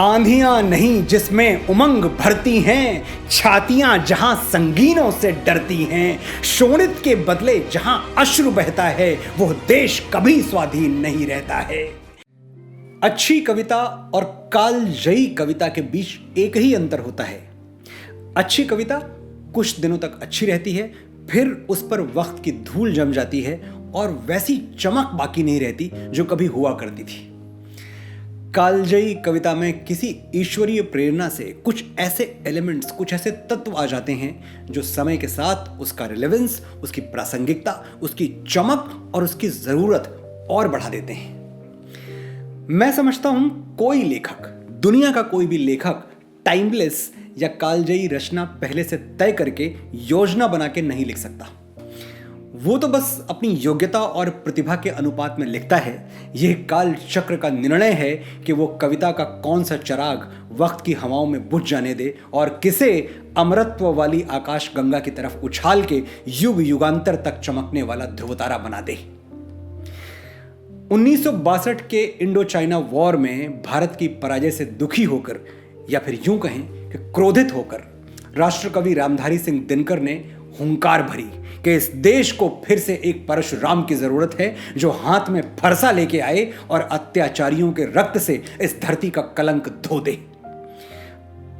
आंधियां नहीं जिसमें उमंग भरती हैं, छातियां जहां संगीनों से डरती हैं, शोणित के बदले जहां अश्रु बहता है, वो देश कभी स्वाधीन नहीं रहता है। अच्छी कविता और कालजयी कविता के बीच एक ही अंतर होता है। अच्छी कविता कुछ दिनों तक अच्छी रहती है, फिर उस पर वक्त की धूल जम जाती है और वैसी चमक बाकी नहीं रहती जो कभी हुआ करती थी। कालजयी कविता में किसी ईश्वरीय प्रेरणा से कुछ ऐसे एलिमेंट्स, कुछ ऐसे तत्व आ जाते हैं जो समय के साथ उसका रिलेवेंस, उसकी प्रासंगिकता, उसकी चमक और उसकी ज़रूरत और बढ़ा देते हैं। मैं समझता हूं कोई लेखक, दुनिया का कोई भी लेखक टाइमलेस या कालजयी रचना पहले से तय करके योजना बना के नहीं लिख सकता। वो तो बस अपनी योग्यता और प्रतिभा के अनुपात में लिखता है। यह काल चक्र का निर्णय है कि वो कविता का कौन सा चिराग वक्त की हवाओं में बुझ जाने दे और किसे अमरत्व वाली आकाश गंगा की तरफ उछाल के युग युगांतर तक चमकने वाला ध्रुवतारा बना दे। 1962 के इंडो चाइना वॉर में भारत की पराजय से दुखी होकर, या फिर यूं कहें कि क्रोधित होकर, राष्ट्रकवि रामधारी सिंह दिनकर ने हुंकार भरी कि इस देश को फिर से एक परशुराम की जरूरत है जो हाथ में फरसा लेके आए और अत्याचारियों के रक्त से इस धरती का कलंक धो दे।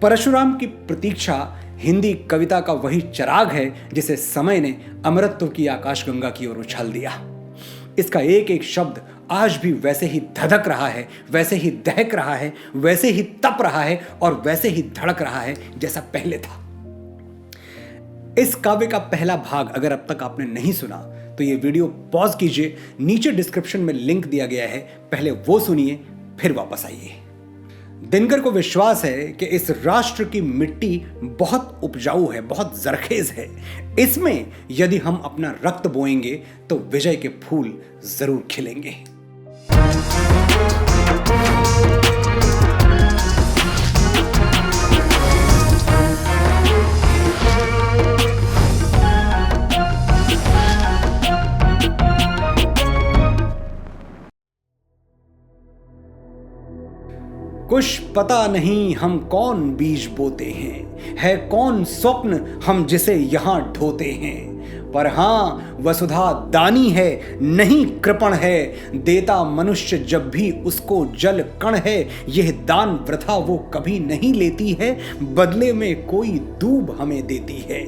परशुराम की प्रतीक्षा हिंदी कविता का वही चिराग है जिसे समय ने अमरत्व की आकाशगंगा की ओर उछाल दिया। इसका एक एक शब्द आज भी वैसे ही धधक रहा है, वैसे ही दहक रहा है, वैसे ही तप रहा है और वैसे ही धड़क रहा है जैसा पहले था। इस काव्य का पहला भाग अगर अब तक आपने नहीं सुना तो ये वीडियो पॉज कीजिए, नीचे डिस्क्रिप्शन में लिंक दिया गया है, पहले वो सुनिए फिर वापस आइए। दिनकर को विश्वास है कि इस राष्ट्र की मिट्टी बहुत उपजाऊ है, बहुत जरखेज है। इसमें यदि हम अपना रक्त बोएंगे तो विजय के फूल जरूर खिलेंगे। कुछ पता नहीं हम कौन बीज बोते हैं, है कौन स्वप्न हम जिसे यहां ढोते हैं। पर हां वसुधा दानी है, नहीं कृपण है, देता मनुष्य जब भी उसको जल कण है। यह दान वृथा वो कभी नहीं लेती है, बदले में कोई दूब हमें देती है।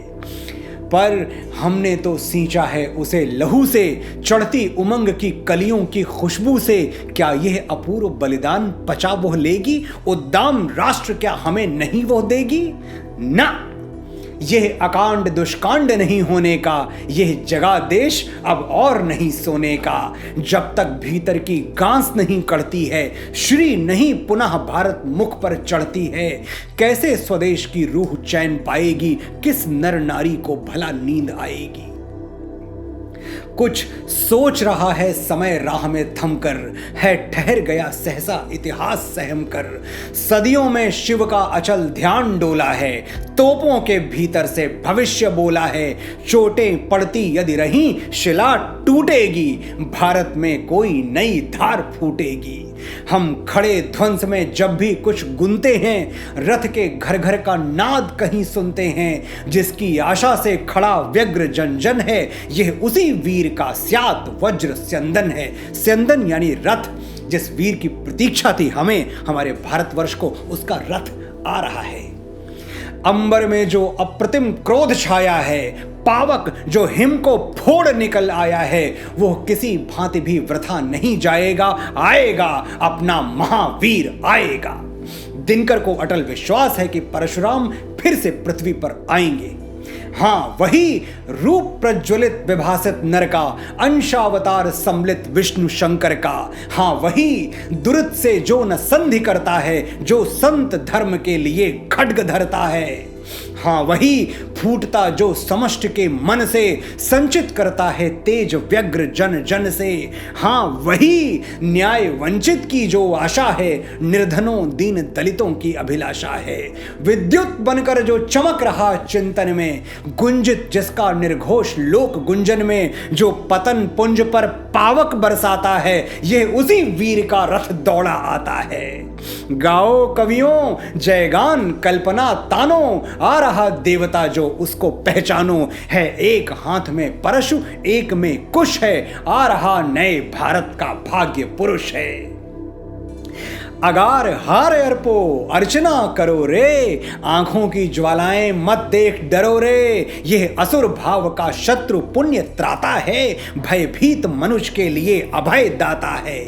पर हमने तो सींचा है उसे लहू से, चढ़ती उमंग की कलियों की खुशबू से। क्या यह अपूर्व बलिदान पचा वो लेगी, उद्दाम राष्ट्र क्या हमें नहीं वो देगी? ना, यह अकांड दुष्कांड नहीं होने का, यह जगा देश अब और नहीं सोने का। जब तक भीतर की गांस नहीं कड़ती है, श्री नहीं पुनः भारत मुख पर चढ़ती है। कैसे स्वदेश की रूह चैन पाएगी, किस नर नारी को भला नींद आएगी। कुछ सोच रहा है समय राह में थमकर, है ठहर गया सहसा इतिहास सहम कर। सदियों में शिव का अचल ध्यान डोला है, तोपों के भीतर से भविष्य बोला है। चोटें पड़ती यदि रहीं शिला टूटेगी, भारत में कोई नई धार फूटेगी। हम खड़े ध्वंस में जब भी कुछ गुनते हैं, रथ के घर घर का नाद कहीं सुनते हैं। जिसकी आशा से खड़ा व्यग्र जन जन है, यह उसी वीर का स्यात वज्र स्यंदन है। स्यंदन यानी रथ। जिस वीर की प्रतीक्षा थी हमें, हमारे भारतवर्ष को, उसका रथ आ रहा है। अंबर में जो अप्रतिम क्रोध छाया है, पावक जो हिम को फोड़ निकल आया है, वो किसी भांति भी वृथा नहीं जाएगा। आएगा अपना महावीर आएगा। दिनकर को अटल विश्वास है कि परशुराम फिर से पृथ्वी पर आएंगे। हाँ, वही रूप प्रज्वलित विभासित नर का, अंशावतार सम्मिलित विष्णु शंकर का। हाँ, वही दुरित से जो न संधि करता है, जो संत धर्म के लिए खड्ग धरता है। हाँ वही फूटता जो समष्टि के मन से, संचित करता है तेज व्यग्र जन जन से। हाँ वही न्याय वंचित की जो आशा है, निर्धनों दीन दलितों की अभिलाषा है। विद्युत बनकर जो चमक रहा चिंतन में, गुंजित जिसका निर्घोष लोक गुंजन में, जो पतन पुंज पर पावक बरसाता है, यह उसी वीर का रथ दौड़ा आता है। गाओ कवियों जयगान कल्पना तानो, आ रहा देवता जो उसको पहचानो। है एक हाथ में परशु एक में कुश है, आ रहा नए भारत का भाग्य पुरुष है। अगार हार अर्पो अर्चना करो रे, आंखों की ज्वालाएं मत देख डरो रे। यह असुर भाव का शत्रु पुण्य त्राता है, भयभीत मनुष्य के लिए अभय दाता है।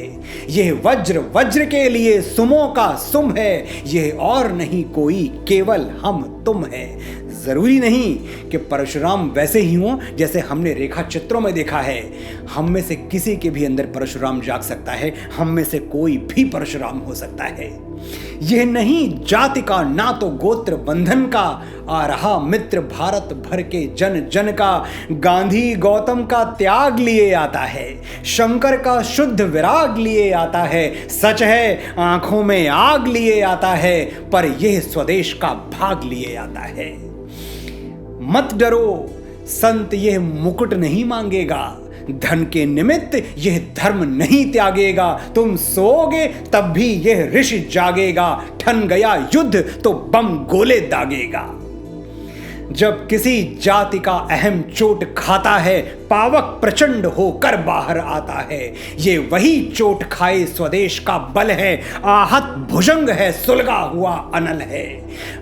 यह वज्र वज्र के लिए सुमों का सुम है, यह और नहीं कोई केवल हम तुम है। जरूरी नहीं कि परशुराम वैसे ही हों जैसे हमने रेखा चित्रों में देखा है। हम में से किसी के भी अंदर परशुराम जाग सकता है, हम में से कोई भी परशुराम हो सकता है। यह नहीं जाति का ना तो गोत्र बंधन का, आ रहा मित्र भारत भर के जन जन का। गांधी गौतम का त्याग लिए आता है, शंकर का शुद्ध विराग लिए आता है। सच है आंखों में आग लिए आता है, पर यह स्वदेश का भाग लिए आता है। मत डरो संत यह मुकुट नहीं मांगेगा, धन के निमित्त यह धर्म नहीं त्यागेगा। तुम सोओगे तब भी यह ऋषि जागेगा, ठन गया युद्ध तो बम गोले दागेगा। जब किसी जाति का अहम चोट खाता है, पावक प्रचंड होकर बाहर आता है। ये वही चोट खाए स्वदेश का बल है, आहत भुजंग है सुलगा हुआ अनल है।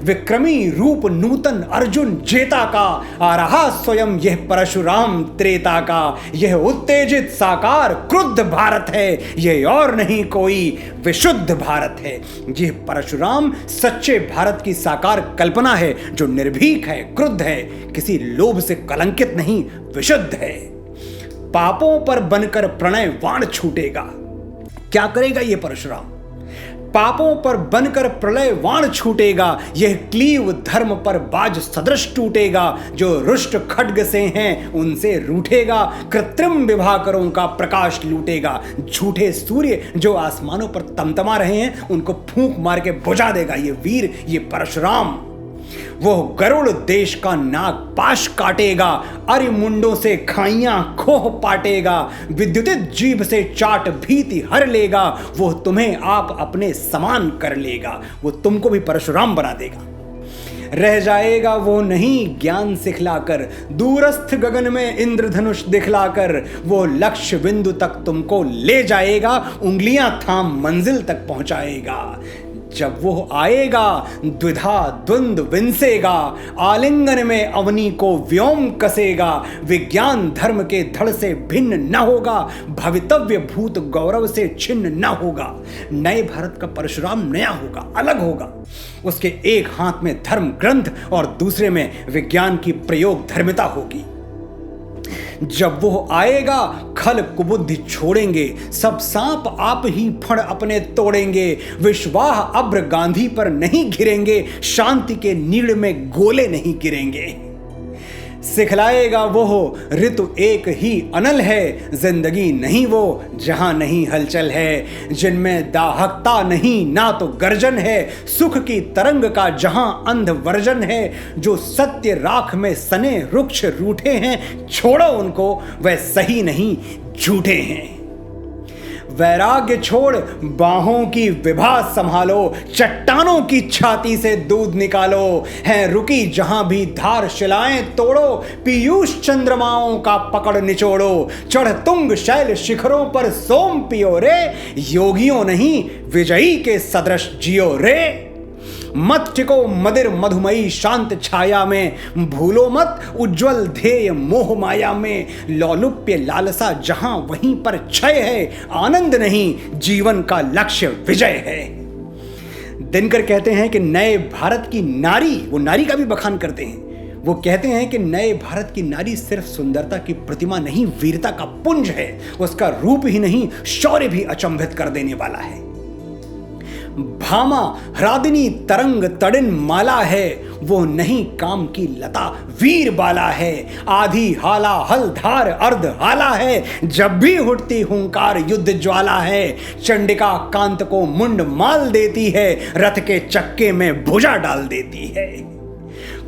विक्रमी रूप नूतन अर्जुन जेता का, आ रहा स्वयं यह परशुराम त्रेता का। यह उत्तेजित साकार क्रुद्ध भारत है, यह और नहीं कोई विशुद्ध भारत है। यह परशुराम सच्चे भारत की साकार कल्पना है, जो निर्भीक है क्रुद्ध है, किसी लोभ से कलंकित नहीं विशुद्ध है। पापों पर बनकर प्रणय वाण छूटेगा। क्या करेगा यह परशुराम? पापों पर बनकर प्रलय वाण छूटेगा। यह क्लीव धर्म पर बाज सदृश टूटेगा। जो रुष्ट खड्ग से हैं उनसे रूठेगा, कृत्रिम विभाकरों का प्रकाश लूटेगा। झूठे सूर्य जो आसमानों पर तमतमा रहे हैं उनको फूंक मार के बुझा देगा ये वीर, ये परशुराम। वो गरुड़ देश का नाग पाश काटेगा, अरिमुंडों से खाइयां खोह पाटेगा। विद्युतित जीभ से चाट भीति हर लेगा, वो तुम्हें आप अपने समान कर लेगा। वो तुमको भी परशुराम बना देगा। रह जाएगा वो नहीं ज्ञान सिखलाकर, दूरस्थ गगन में इंद्रधनुष दिखलाकर। वो लक्ष्य बिंदु तक तुमको ले जाएगा, उंगलियां थाम मंजिल तक पहुंचाएगा। जब वो आएगा द्विधा द्वंद विंसेगा, आलिंगन में अवनी को व्योम कसेगा। विज्ञान धर्म के धड़ से भिन्न न होगा, भवितव्य भूत गौरव से छिन्न न होगा। नए भारत का परशुराम नया होगा, अलग होगा। उसके एक हाथ में धर्म ग्रंथ और दूसरे में विज्ञान की प्रयोग धर्मिता होगी। जब वो आएगा खल कुबुद्धि छोड़ेंगे, सब सांप आप ही फण अपने तोड़ेंगे। विश्वाह अब्र गांधी पर नहीं घिरेंगे, शांति के नीड़ में गोले नहीं गिरेंगे। सिखलाएगा वो ऋतु एक ही अनल है, जिंदगी नहीं वो जहां नहीं हलचल है। जिनमें दाहकता नहीं ना तो गर्जन है, सुख की तरंग का जहां अंध वर्जन है। जो सत्य राख में सने रुक्ष रूठे हैं, छोड़ो उनको वह सही नहीं झूठे हैं। वैराग्य छोड़ बाहों की विभा संभालो, चट्टानों की छाती से दूध निकालो। है रुकी जहां भी धार शिलाएं तोड़ो, पीयूष चंद्रमाओं का पकड़ निचोड़ो। चढ़ तुंग शैल शिखरों पर सोम पियो रे, योगियों नहीं विजयी के सदृश जियो रे। मत टिको मदिर मधुमयी शांत छाया में, भूलो मत उज्जवल ध्येय मोह माया में। लौलुप्य लालसा जहां वहीं पर क्षय है, आनंद नहीं जीवन का लक्ष्य विजय है। दिनकर कहते हैं कि नए भारत की नारी, वो नारी का भी बखान करते हैं। वो कहते हैं कि नए भारत की नारी सिर्फ सुंदरता की प्रतिमा नहीं, वीरता का पुंज है। उसका रूप ही नहीं शौर्य भी अचंभित कर देने वाला है। भामा हरादिनी तरंग तड़िन माला है, वो नहीं काम की लता वीर बाला है। आधी हाला हलधार अर्ध हाला है, जब भी उठती हुंकार युद्ध ज्वाला है। चंडिका कांत को मुंड माल देती है, रथ के चक्के में भुजा डाल देती है।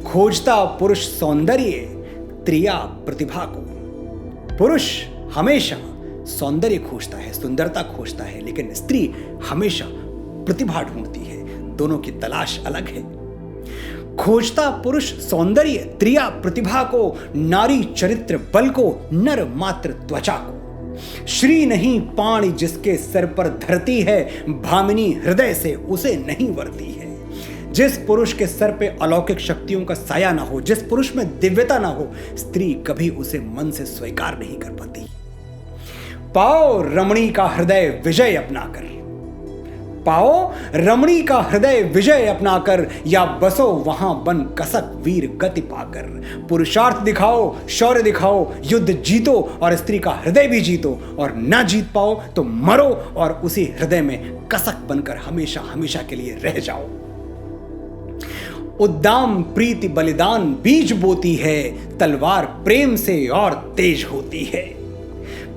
खोजता पुरुष सौंदर्य त्रिया प्रतिभा को। पुरुष हमेशा सौंदर्य खोजता है, सुंदरता खोजता है, लेकिन स्त्री हमेशा प्रतिभा ढूंढती है। दोनों की तलाश अलग है। खोजता पुरुष सौंदर्य त्रिया प्रतिभा को, नारी चरित्र बल को, नर मात्र त्वचा को। श्री नहीं पाणी जिसके सिर पर धरती है, भामिनी हृदय से उसे नहीं वरती है। जिस पुरुष के सर पे अलौकिक शक्तियों का साया ना हो, जिस पुरुष में दिव्यता ना हो, स्त्री कभी उसे मन से स्वीकार नहीं कर पाती। पाओ रमणी का हृदय विजय अपनाकर, पाओ रमणी का हृदय विजय अपनाकर, या बसो वहां बन कसक वीर गति पाकर। पुरुषार्थ दिखाओ, शौर्य दिखाओ, युद्ध जीतो और स्त्री का हृदय भी जीतो, और ना जीत पाओ तो मरो और उसी हृदय में कसक बनकर हमेशा हमेशा के लिए रह जाओ। उद्दाम प्रीति बलिदान बीज बोती है, तलवार प्रेम से और तेज होती है।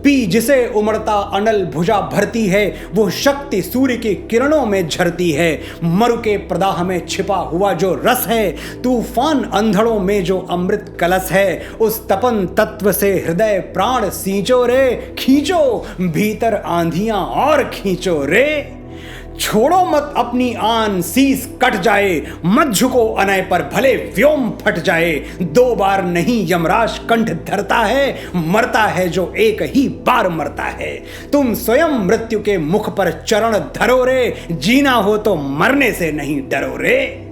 पी जिसे उमड़ता अनल भुजा भरती है, वो शक्ति सूर्य की किरणों में झरती है। मरु के प्रदाह में छिपा हुआ जो रस है, तूफान अंधड़ों में जो अमृत कलश है, उस तपन तत्व से हृदय प्राण सींचो रे, खींचो भीतर आंधियां और खींचो रे। छोड़ो मत अपनी आन, शीस कट जाए, मत झुको अनय पर भले व्योम फट जाए। दो बार नहीं यमराज कंठ धरता है, मरता है जो एक ही बार मरता है। तुम स्वयं मृत्यु के मुख पर चरण धरो रे, जीना हो तो मरने से नहीं डरो रे।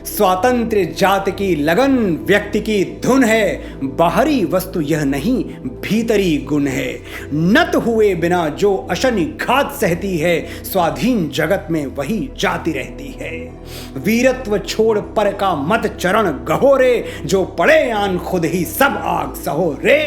स्वातंत्र जात की लगन व्यक्ति की धुन है, बाहरी वस्तु यह नहीं भीतरी गुण है। नत हुए बिना जो अशनि घात सहती है, स्वाधीन जगत में वही जाती रहती है। वीरत्व छोड़ पर का मत चरण गहो रे, जो पड़े आन खुद ही सब आग सहो रे।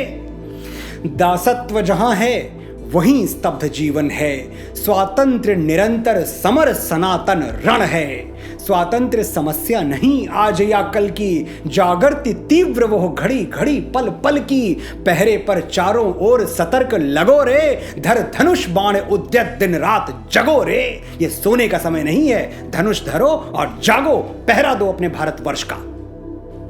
दासत्व जहां है वहीं स्तब्ध जीवन है, स्वातंत्र निरंतर समर सनातन रण है। स्वातंत्र समस्या नहीं आज या कल की, जागृति तीव्र वो घड़ी घड़ी पल पल की। पहरे पर चारों ओर सतर्क लगो रे, धर धनुष बाण उद्यत दिन रात जगो रे। ये सोने का समय नहीं है, धनुष धरो और जागो, पहरा दो अपने भारतवर्ष का।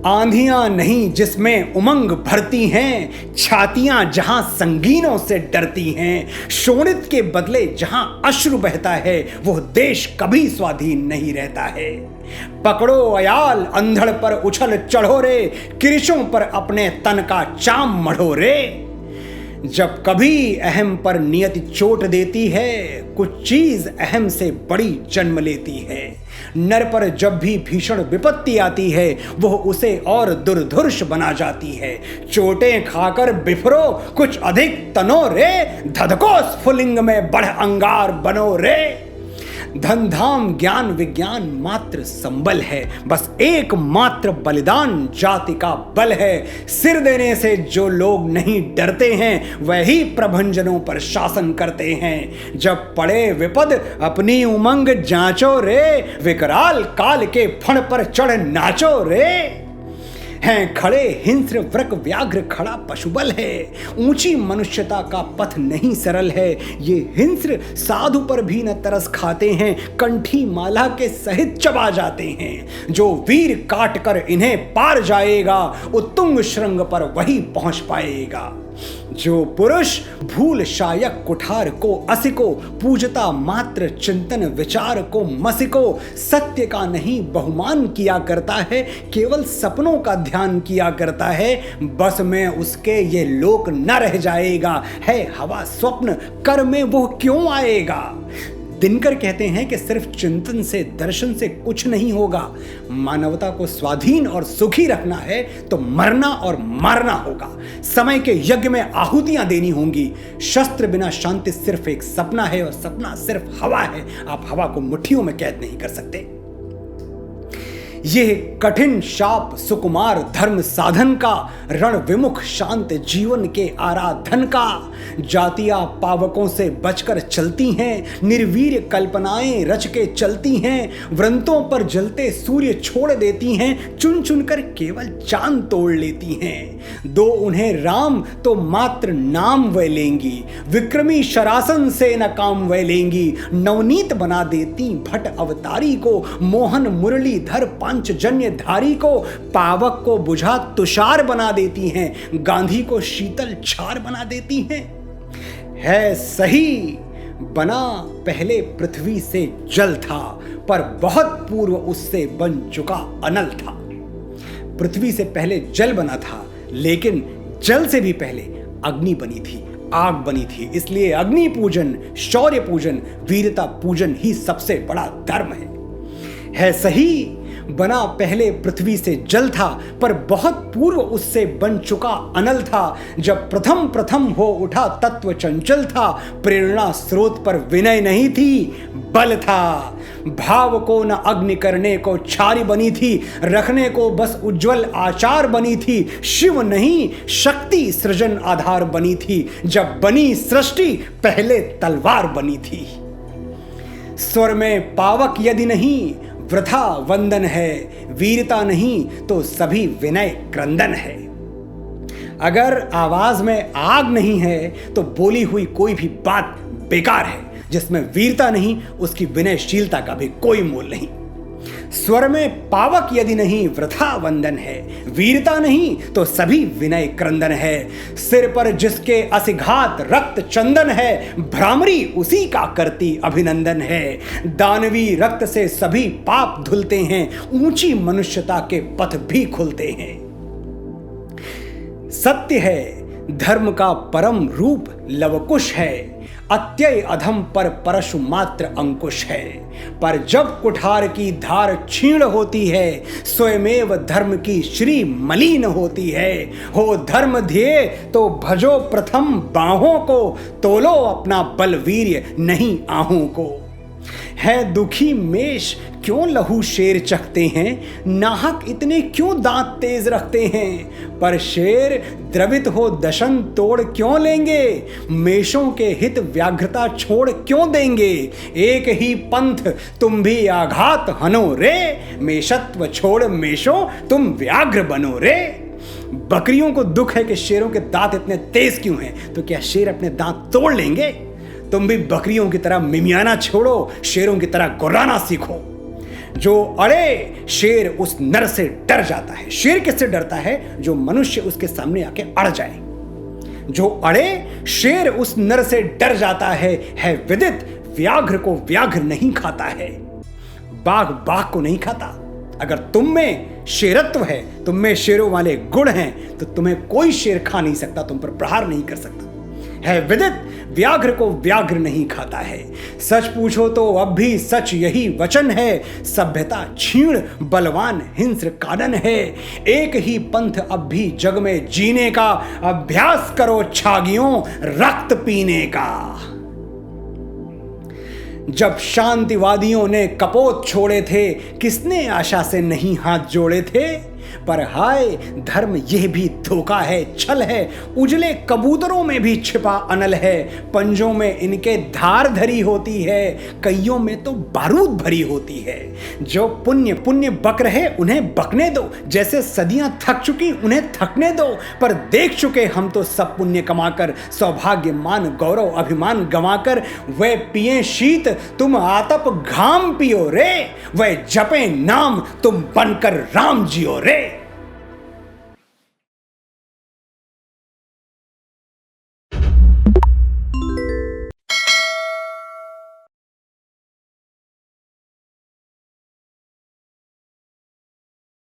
आंधियां नहीं जिसमें उमंग भरती हैं, छातियां जहां संगीनों से डरती हैं। शोणित के बदले जहां अश्रु बहता है, वो देश कभी स्वाधीन नहीं रहता है। पकड़ो अयाल अंधड़ पर उछल चढ़ो रे, किरिशों पर अपने तन का चाम मढ़ो रे। जब कभी अहम पर नियति चोट देती है, कुछ चीज अहम से बड़ी जन्म लेती है। नर पर जब भी भीषण विपत्ति आती है, वो उसे और दुर्धर्ष बना जाती है। चोटें खाकर बिफरो कुछ अधिक तनो रे, धधको स्फुलिंग में बढ़ अंगार बनो रे। धन धाम ज्ञान विज्ञान मात्र संबल है, बस एक मात्र बलिदान जाति का बल है। सिर देने से जो लोग नहीं डरते हैं, वही प्रभंजनों पर शासन करते हैं। जब पड़े विपद अपनी उमंग जांचो रे, विकराल काल के फण पर चढ़ नाचो रे। हैं खड़े हिंस्र व्रक व्याघ्र खड़ा पशुबल है, ऊंची मनुष्यता का पथ नहीं सरल है। ये हिंस्र साधु पर भी न तरस खाते हैं, कंठी माला के सहित चबा जाते हैं। जो वीर काट कर इन्हें पार जाएगा, उत्तुंग श्रृंग पर वही पहुंच पाएगा। जो पुरुष भूल शायक कुठार को असिको, पूजता मात्र चिंतन विचार को मसिको। सत्य का नहीं बहुमान किया करता है, केवल सपनों का ध्यान किया करता है। बस में उसके ये लोक न रह जाएगा, है हवा स्वप्न कर में वो क्यों आएगा। दिनकर कहते हैं कि सिर्फ चिंतन से दर्शन से कुछ नहीं होगा। मानवता को स्वाधीन और सुखी रखना है तो मरना और मारना होगा। समय के यज्ञ में आहुतियां देनी होंगी। शस्त्र बिना शांति सिर्फ एक सपना है, और सपना सिर्फ हवा है। आप हवा को मुट्ठियों में कैद नहीं कर सकते। यह कठिन शाप सुकुमार धर्म साधन का, रण विमुख शांत जीवन के आराधन का। जातियां पावकों से बचकर चलती हैं, निर्वीर्य कल्पनाएं रच के चलती हैं, व्रंतों पर जलते सूर्य छोड़ देती हैं, चुन चुनकर केवल चांद तोड़ लेती हैं। दो उन्हें राम तो मात्र नाम वह लेंगी, विक्रमी शरासन से न काम वह लेंगी। नवनीत बना देती भट अवतारी को, मोहन मुरलीधर पांचजन्य धारी को। पावक को बुझा तुषार बना देती हैं, गांधी को शीतल छार बना देती हैं। है सही, बना पहले पृथ्वी से जल था, पर बहुत पूर्व उससे बन चुका अनल था। पृथ्वी से पहले जल बना था, लेकिन जल से भी पहले अग्नि बनी थी, आग बनी थी। इसलिए अग्नि पूजन, शौर्य पूजन, वीरता पूजन ही सबसे बड़ा धर्म है सही, बना पहले पृथ्वी से जल था, पर बहुत पूर्व उससे बन चुका अनल था। जब प्रथम प्रथम हो उठा तत्व चंचल था, प्रेरणा स्रोत पर विनय नहीं थी, बल था। भाव को न अग्नि करने को छारी बनी थी, रखने को बस उज्जवल आचार बनी थी। शिव नहीं शक्ति सृजन आधार बनी थी, जब बनी सृष्टि पहले तलवार बनी थी। स्वर में पावक यदि नहीं वृथा वंदन है, वीरता नहीं तो सभी विनय क्रंदन है। अगर आवाज में आग नहीं है तो बोली हुई कोई भी बात बेकार है। जिसमें वीरता नहीं उसकी विनयशीलता का भी कोई मोल नहीं। स्वर में पावक यदि नहीं वृथा वंदन है, वीरता नहीं तो सभी विनय क्रंदन है। सिर पर जिसके असिघात रक्त चंदन है, भ्रामरी उसी का करती अभिनंदन है। दानवी रक्त से सभी पाप धुलते हैं, ऊंची मनुष्यता के पथ भी खुलते हैं। सत्य है धर्म का परम रूप लवकुश है, अत्यय अधम पर परशु मात्र अंकुश है। पर जब कुठार की धार क्षीण होती है, स्वयमेव धर्म की श्री मलिन होती है। हो धर्म ध्येय तो भजो प्रथम बाहों को, तोलो अपना बलवीर्य नहीं आहों को। है दुखी मेष क्यों लहू शेर चखते हैं, नाहक इतने क्यों दांत तेज रखते हैं। पर शेर द्रवित हो दशन तोड़ क्यों लेंगे, मेषों के हित व्याघ्रता छोड़ क्यों देंगे। एक ही पंथ तुम भी आघात हनो रे, मेषत्व छोड़ मेषों तुम व्याघ्र बनो रे। बकरियों को दुख है कि शेरों के दांत इतने तेज क्यों हैं, तो क्या शेर अपने दांत तोड़ लेंगे। तुम भी बकरियों की तरह मिमियाना छोड़ो, शेरों की तरह गुर्राना सीखो। जो अड़े शेर उस नर से डर जाता है। शेर किससे डरता है, जो मनुष्य उसके सामने आके अड़ जाए। जो अड़े शेर उस नर से डर जाता है विदित व्याघ्र को व्याघ्र नहीं खाता है, बाघ बाघ को नहीं खाता। अगर तुम में शेरत्व है, तुम में शेरों वाले गुण हैं, तो तुम्हें कोई शेर खा नहीं सकता, तुम पर प्रहार नहीं कर सकता। है विदित व्याघ्र को व्याघ्र नहीं खाता है। सच पूछो तो अब भी सच यही वचन है, सभ्यता क्षीण बलवान हिंस्र कानन है। एक ही पंथ अब भी जग में जीने का, अभ्यास करो छागियों रक्त पीने का। जब शांतिवादियों ने कपोत छोड़े थे, किसने आशा से नहीं हाथ जोड़े थे। पर हाय धर्म यह भी धोखा है, छल है, उजले कबूतरों में भी छिपा अनल है। पंजों में इनके धार धरी होती है, कईयों में तो बारूद भरी होती है। जो पुण्य पुण्य बक रहे उन्हें बकने दो, जैसे सदियां थक चुकी उन्हें थकने दो। पर देख चुके हम तो सब पुण्य कमाकर, सौभाग्य मान गौरव अभिमान गंवाकर। वह पिए शीत तुम आतप घाम पियो रे, वह जपे नाम तुम बनकर राम जियो रे।